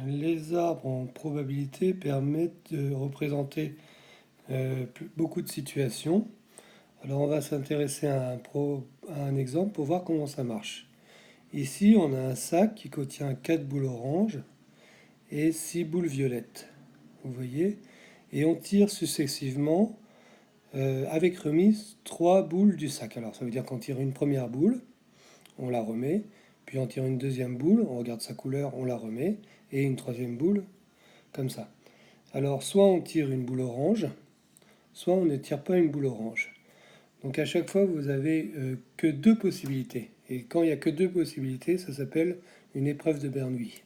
Les arbres en probabilité permettent de représenter beaucoup de situations. Alors on va s'intéresser à un exemple pour voir comment ça marche. Ici on a un sac qui contient 4 boules oranges et 6 boules violettes. Vous voyez. Et on tire successivement avec remise 3 boules du sac. Alors ça veut dire qu'on tire une première boule, on la remet, puis on tire une deuxième boule, on regarde sa couleur, on la remet, et une troisième boule, comme ça. Alors soit on tire une boule orange, soit on ne tire pas une boule orange. Donc à chaque fois, vous avez que deux possibilités. Et quand il n'y a que deux possibilités, ça s'appelle une épreuve de Bernoulli.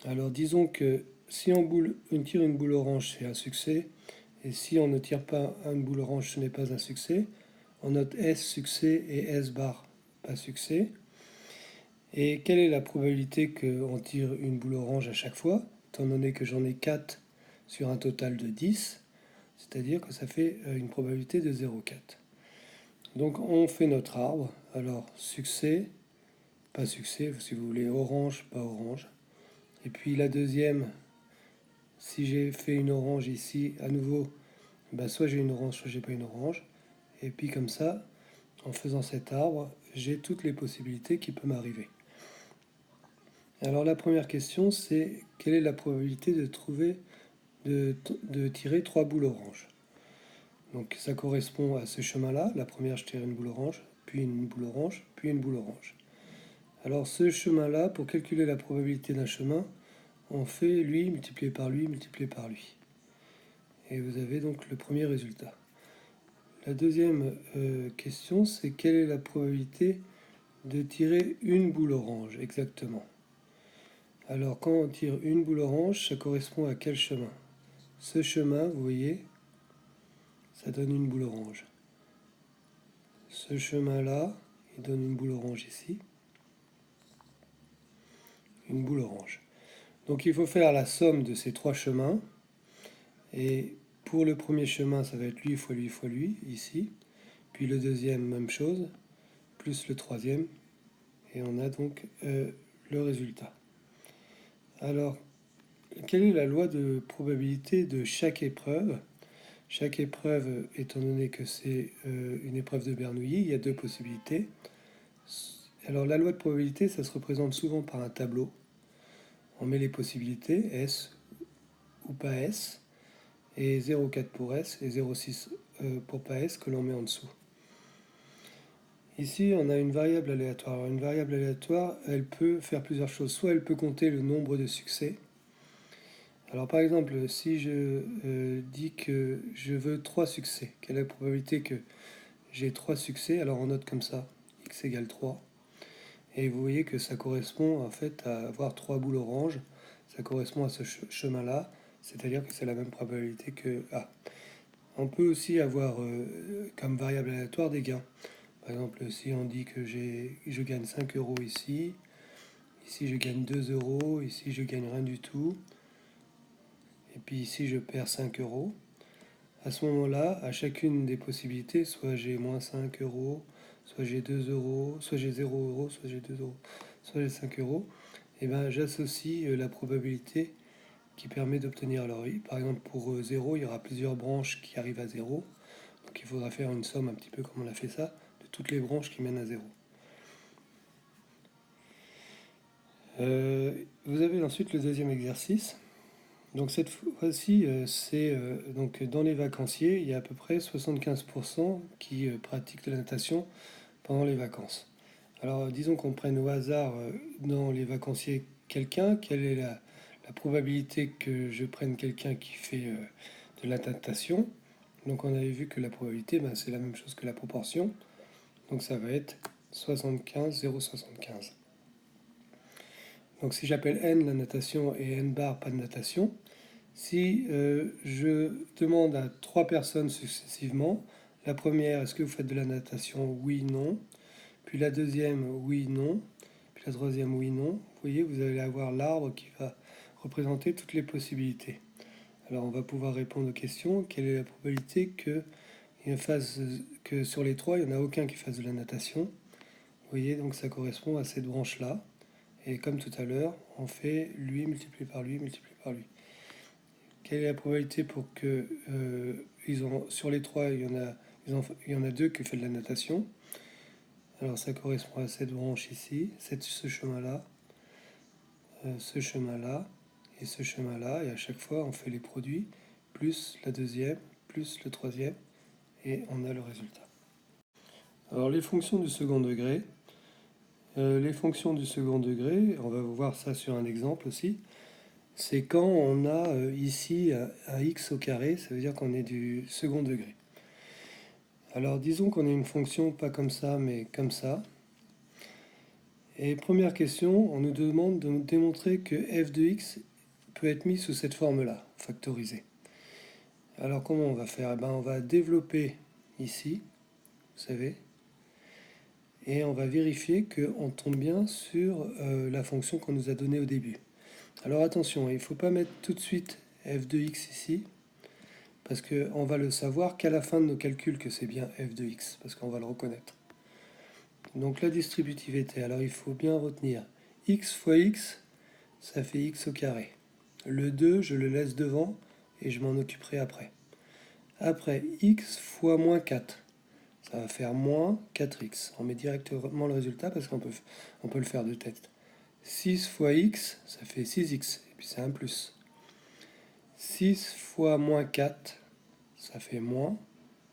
Alors disons que si on tire une boule orange, c'est un succès. Et si on ne tire pas une boule orange, ce n'est pas un succès. On note S succès et S bar pas succès. Et quelle est la probabilité qu'on tire une boule orange à chaque fois, étant donné que j'en ai 4 sur un total de 10, c'est-à-dire que ça fait une probabilité de 0,4. Donc on fait notre arbre. Alors succès, pas succès, si vous voulez, orange, pas orange. Et puis la deuxième, si j'ai fait une orange ici, à nouveau, ben soit j'ai une orange, soit j'ai pas une orange. Et puis comme ça, en faisant cet arbre, j'ai toutes les possibilités qui peuvent m'arriver. Alors la première question, c'est quelle est la probabilité de tirer 3 boules oranges. Donc ça correspond à ce chemin-là. La première, je tire une boule orange, puis une boule orange, puis une boule orange. Alors ce chemin-là, pour calculer la probabilité d'un chemin, on fait lui multiplié par lui multiplié par lui. Et vous avez donc le premier résultat. La deuxième question, c'est quelle est la probabilité de tirer une boule orange exactement. Alors quand on tire une boule orange, ça correspond à quel chemin? Ce chemin, vous voyez, ça donne une boule orange. Ce chemin-là, il donne une boule orange ici. Une boule orange. Donc il faut faire la somme de ces trois chemins. Et pour le premier chemin, ça va être lui fois lui fois lui, ici. Puis le deuxième, même chose, plus le troisième. Et on a donc le résultat. Alors, quelle est la loi de probabilité de chaque épreuve? Chaque épreuve, étant donné que c'est une épreuve de Bernoulli, il y a deux possibilités. Alors la loi de probabilité, ça se représente souvent par un tableau. On met les possibilités, S ou pas S, et 0,4 pour S et 0,6 pour pas S que l'on met en dessous. Ici, on a une variable aléatoire. Alors, une variable aléatoire, elle peut faire plusieurs choses. Soit elle peut compter le nombre de succès. Alors par exemple, si je dis que je veux 3 succès, quelle est la probabilité que j'ai 3 succès? Alors on note comme ça, x égale 3. Et vous voyez que ça correspond en fait à avoir 3 boules oranges. Ça correspond à ce chemin-là, c'est-à-dire que c'est la même probabilité que A. On peut aussi avoir comme variable aléatoire des gains. Par exemple, si on dit que je gagne 5 euros ici, ici je gagne 2 euros, ici je gagne rien du tout, et puis ici je perds 5 euros. À ce moment-là, à chacune des possibilités, soit j'ai moins 5 euros, soit j'ai 2 euros, soit j'ai 0 euros, soit j'ai 2 euros, soit j'ai 5 euros, et ben j'associe la probabilité qui permet d'obtenir. Alors, par exemple, pour 0, il y aura plusieurs branches qui arrivent à 0. Donc il faudra faire une somme un petit peu comme on a fait ça, de toutes les branches qui mènent à 0. Vous avez ensuite le deuxième exercice. Donc cette fois-ci, c'est donc dans les vacanciers, il y a à peu près 75% qui pratiquent de la natation pendant les vacances. Alors disons qu'on prenne au hasard dans les vacanciers quelqu'un, quelle est la probabilité que je prenne quelqu'un qui fait de la natation? Donc on avait vu que la probabilité, ben, c'est la même chose que la proportion. Donc ça va être 75, 0,75. Donc si j'appelle n la natation et n bar pas de natation, si je demande à trois personnes successivement, la première, est-ce que vous faites de la natation? Oui, non. Puis la deuxième, oui, non. Puis la troisième, oui, non. Vous voyez, vous allez avoir l'arbre qui va représenter toutes les possibilités. Alors on va pouvoir répondre aux questions. Quelle est la probabilité que sur les trois, il n'y en a aucun qui fasse de la natation? Vous voyez, donc ça correspond à cette branche-là. Et comme tout à l'heure, on fait lui multiplié par lui multiplié par lui. Quelle est la probabilité pour que sur les trois, il y en a deux qui fait de la notation. Alors ça correspond à cette branche ici, ce chemin-là, ce chemin-là et ce chemin-là. Et à chaque fois, on fait les produits, plus la deuxième, plus le troisième, et on a le résultat. Alors les fonctions du second degré. Les fonctions du second degré, on va voir ça sur un exemple aussi. C'est quand on a ici un x au carré, ça veut dire qu'on est du second degré. Alors disons qu'on a une fonction pas comme ça, mais comme ça. Et première question, on nous demande de nous démontrer que f de x peut être mis sous cette forme-là, factorisée. Alors comment on va faire? On va développer ici, vous savez, et on va vérifier qu'on tombe bien sur la fonction qu'on nous a donnée au début. Alors attention, il ne faut pas mettre tout de suite f de x ici, parce qu'on va le savoir qu'à la fin de nos calculs que c'est bien f de x, parce qu'on va le reconnaître. Donc la distributivité, alors il faut bien retenir x fois x, ça fait x au carré. Le 2, je le laisse devant et je m'en occuperai après. Après, x fois moins 4, ça va faire moins 4x. On met directement le résultat parce qu'on peut le faire de tête. 6 fois x, ça fait 6x, et puis c'est un plus. 6 fois moins 4, ça fait moins.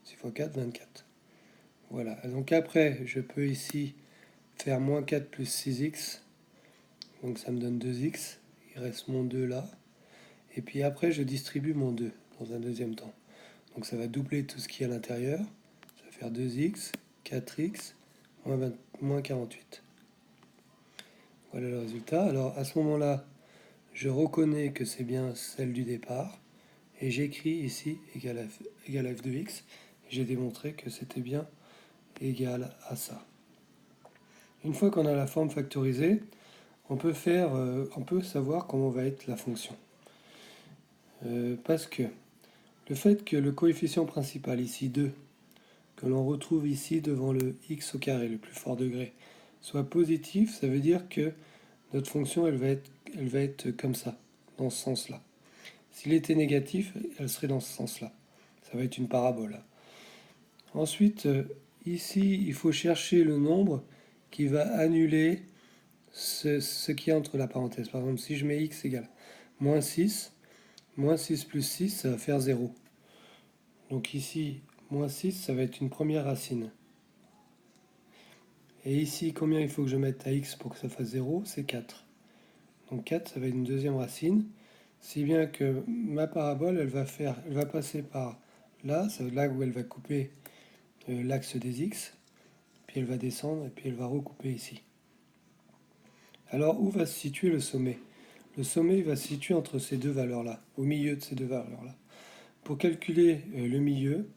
6 fois 4, 24. Voilà, donc après, je peux ici faire moins 4 plus 6x. Donc ça me donne 2x. Il reste mon 2 là. Et puis après, je distribue mon 2 dans un deuxième temps. Donc ça va doubler tout ce qui est à l'intérieur. Ça va faire 2x, 4x, moins 48. Voilà le résultat. Alors à ce moment-là, je reconnais que c'est bien celle du départ. Et j'écris ici égal à f de x. J'ai démontré que c'était bien égal à ça. Une fois qu'on a la forme factorisée, on peut savoir comment va être la fonction. Parce que le fait que le coefficient principal, ici 2, que l'on retrouve ici devant le x au carré, le plus fort degré, soit positif, ça veut dire que notre fonction, elle va être comme ça, dans ce sens-là. S'il était négatif, elle serait dans ce sens-là. Ça va être une parabole. Ensuite, ici, il faut chercher le nombre qui va annuler ce qui est entre la parenthèse. Par exemple, si je mets x égale moins 6 plus 6, ça va faire 0. Donc ici, moins 6, ça va être une première racine. Et ici, combien il faut que je mette à x pour que ça fasse 0? C'est 4. Donc 4, ça va être une deuxième racine. Si bien que ma parabole, elle va passer par là, c'est là où elle va couper l'axe des x, puis elle va descendre, et puis elle va recouper ici. Alors, où va se situer le sommet? Le sommet va se situer entre ces deux valeurs-là, au milieu de ces deux valeurs-là. Pour calculer le milieu,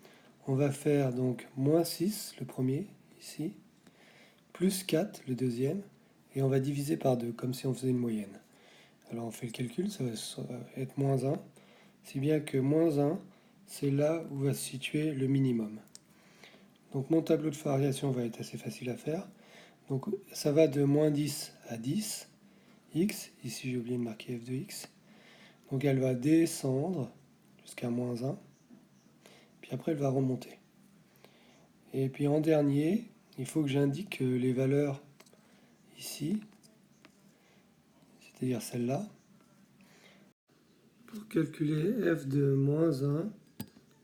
on va faire donc moins 6, le premier, ici, plus 4, le deuxième, et on va diviser par 2, comme si on faisait une moyenne. Alors on fait le calcul, ça va être moins 1, si bien que moins 1, c'est là où va se situer le minimum. Donc mon tableau de variation va être assez facile à faire. Donc ça va de moins 10 à 10, x, ici j'ai oublié de marquer f de x. Donc elle va descendre jusqu'à moins 1, puis après elle va remonter. Et puis en dernier, il faut que j'indique les valeurs ici, c'est-à-dire celle-là. Pour calculer f de moins 1,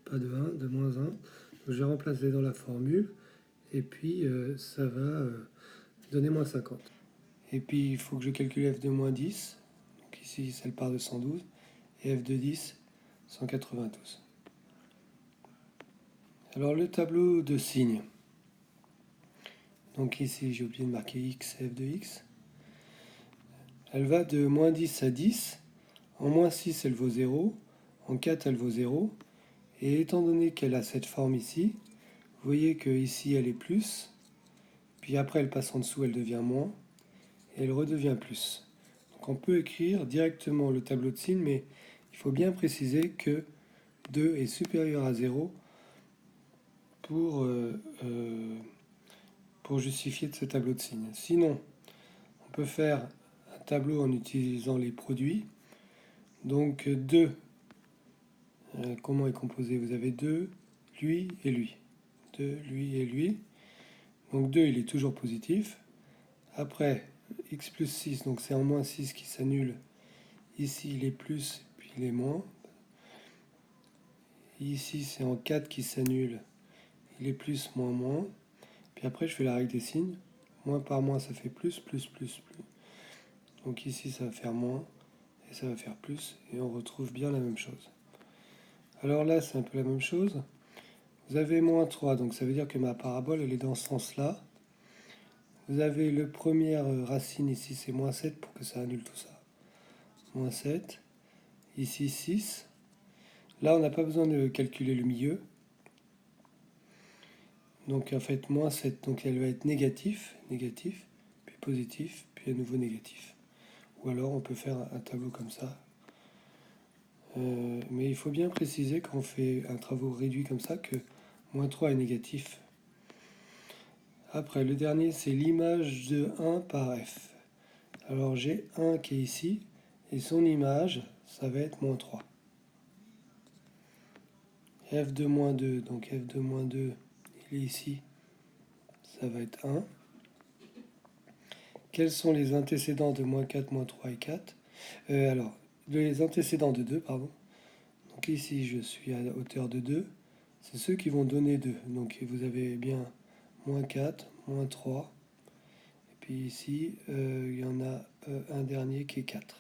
pas de 1, de moins 1, je vais remplacer dans la formule, et puis ça va donner moins 50. Et puis il faut que je calcule f de moins 10, donc ici celle part de 112, et f de 10, 192. Alors le tableau de signes. Donc ici j'ai oublié de marquer x, f de x. Elle va de moins 10 à 10. En moins 6 elle vaut 0. En 4 elle vaut 0. Et étant donné qu'elle a cette forme ici, vous voyez que ici elle est plus. Puis après elle passe en dessous, elle devient moins. Et elle redevient plus. Donc on peut écrire directement le tableau de signes, mais il faut bien préciser que 2 est supérieur à 0 pour justifier de ce tableau de signes. Sinon, on peut faire tableau en utilisant les produits. Donc 2, comment est composé? Vous avez 2, lui et lui. 2, lui et lui. Donc 2, il est toujours positif. Après, x plus 6, donc c'est en moins 6 qui s'annule. Ici, il est plus, puis il est moins. Ici, c'est en 4 qui s'annule. Il est plus, moins, moins. Puis après, je fais la règle des signes. Moins par moins, ça fait plus, plus, plus, plus. Donc ici, ça va faire moins, et ça va faire plus, et on retrouve bien la même chose. Alors là, c'est un peu la même chose. Vous avez moins 3, donc ça veut dire que ma parabole, elle est dans ce sens-là. Vous avez le première racine ici, c'est moins 7 pour que ça annule tout ça. Moins 7. Ici, 6. Là, on n'a pas besoin de calculer le milieu. Donc en fait, moins 7, donc elle va être négatif, négatif, puis positif, puis à nouveau négatif. Ou alors on peut faire un tableau comme ça. Mais il faut bien préciser quand on fait un travaux réduit comme ça que moins 3 est négatif. Après, le dernier, c'est l'image de 1 par f. Alors j'ai 1 qui est ici, et son image, ça va être moins 3. F de moins 2, donc f de moins 2, il est ici, ça va être 1. Quels sont les antécédents de moins 4, moins 3 et 4? Alors, les antécédents de 2, pardon. Donc ici, je suis à hauteur de 2. C'est ceux qui vont donner 2. Donc vous avez bien moins 4, moins 3. Et puis ici, il y en a un dernier qui est 4.